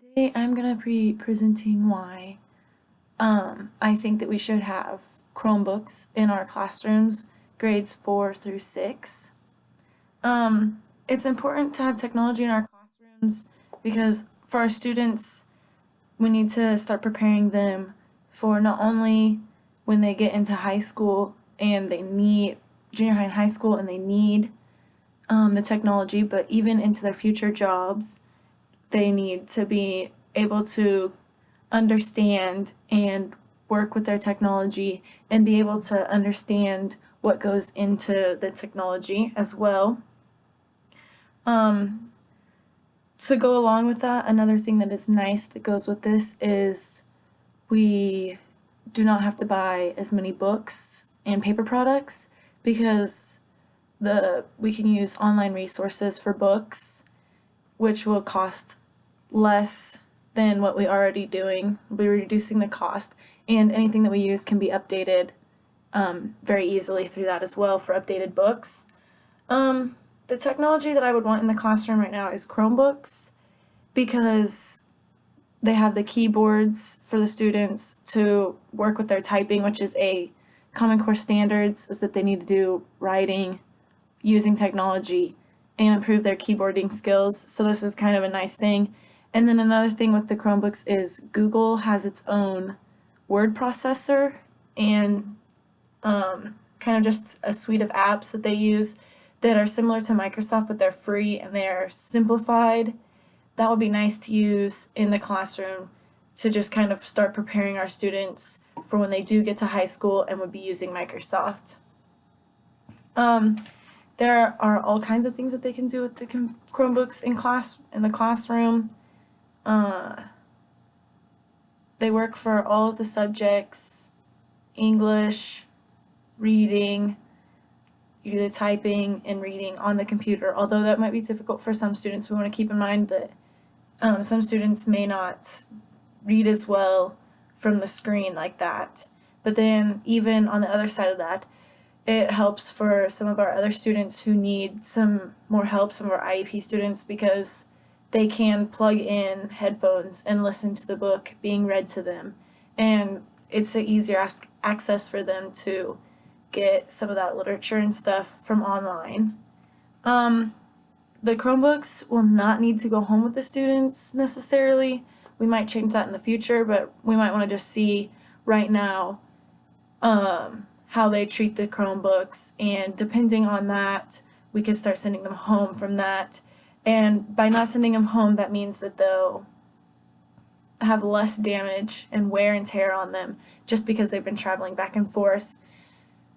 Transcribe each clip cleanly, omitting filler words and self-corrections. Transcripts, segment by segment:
Today I'm going to be presenting why I think that we should have Chromebooks in our classrooms, grades 4 through 6. It's important to have technology in our classrooms because for our students, we need to start preparing them for not only when they get into high school and they need junior high and high school and they need the technology, but even into their future jobs they need to be able to understand and work with their technology and be able to understand what goes into the technology as well. To go along with that, another thing that is nice that goes with this is we do not have to buy as many books and paper products because we can use online resources for books, which will cost less than what we're already doing. We'll be reducing the cost, and anything that we use can be updated very easily through that as well for updated books. The technology that I would want in the classroom right now is Chromebooks because they have the keyboards for the students to work with their typing, which is a Common Core standards, is that they need to do writing using technology and improve their keyboarding skills. So this is kind of a nice thing. And then another thing with the Chromebooks is Google has its own word processor and kind of just a suite of apps that they use that are similar to Microsoft, but they're free and they're simplified. That would be nice to use in the classroom to just kind of start preparing our students for when they do get to high school and would be using Microsoft. There are all kinds of things that they can do with the Chromebooks in the classroom. They work for all of the subjects: English, reading. You do the typing and reading on the computer, although that might be difficult for some students. We want to keep in mind that some students may not read as well from the screen like that. But then even on the other side of that, it helps for some of our other students who need some more help, some of our IEP students, because they can plug in headphones and listen to the book being read to them. And it's an easier access for them to get some of that literature and stuff from online. The Chromebooks will not need to go home with the students necessarily. We might change that in the future, but we might want to just see right now how they treat the Chromebooks, and depending on that, we can start sending them home from that. And by not sending them home, that means that they'll have less damage and wear and tear on them just because they've been traveling back and forth.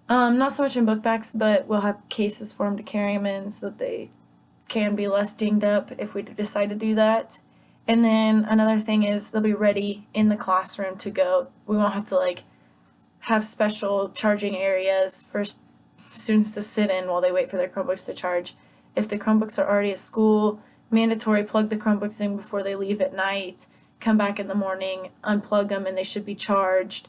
Not so much in book bags, but we'll have cases for them to carry them in so that they can be less dinged up if we decide to do that. And then another thing is they'll be ready in the classroom to go. We won't have to have special charging areas for students to sit in while they wait for their Chromebooks to charge. If the Chromebooks are already at school, mandatory plug the Chromebooks in before they leave at night, come back in the morning, unplug them, and they should be charged.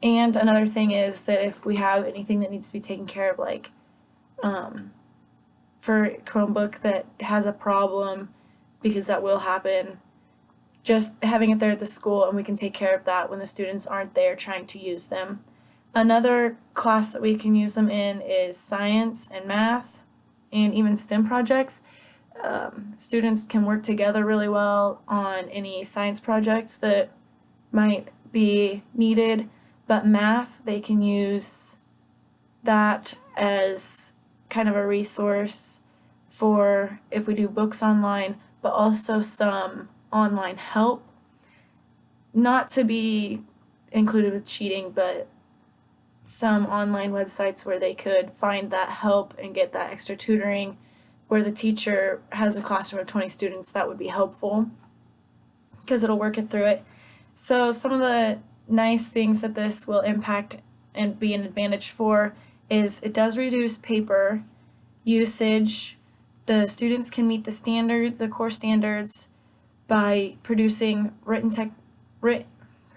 And another thing is that if we have anything that needs to be taken care of, for a Chromebook that has a problem, because that will happen, just having it there at the school and we can take care of that when the students aren't there trying to use them. Another class that we can use them in is science and math and even STEM projects. Students can work together really well on any science projects that might be needed, but math, they can use that as kind of a resource for if we do books online, but also some online help. Not to be included with cheating, but some online websites where they could find that help and get that extra tutoring where the teacher has a classroom of 20 students. That would be helpful because it'll work it through it. So some of the nice things that this will impact and be an advantage for is it does reduce paper usage. The students can meet the core standards by producing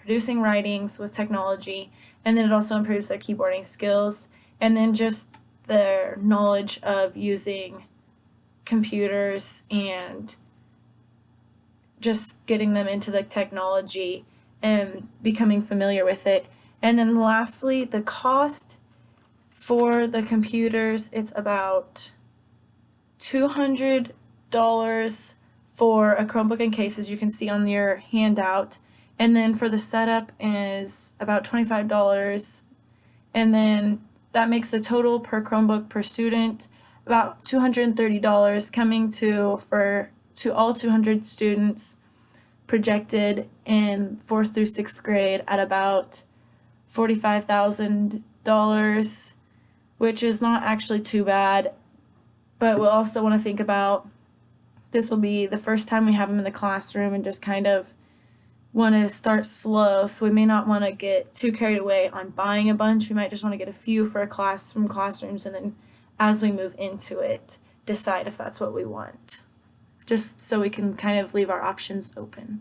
producing writings with technology, and then it also improves their keyboarding skills, and then just their knowledge of using computers and just getting them into the technology and becoming familiar with it. And then lastly, the cost for the computers, it's about $200 for a Chromebook and case, as you can see on your handout. And then for the setup is about $25. And then that makes the total per Chromebook per student about $230, coming to all 200 students projected in 4th through 6th grade at about $45,000, which is not actually too bad. But we'll also want to think about this will be the first time we have them in the classroom and just kind of want to start slow, so we may not want to get too carried away on buying a bunch. We might just want to get a few for a class from classrooms, and then as we move into it, decide if that's what we want, just so we can kind of leave our options open.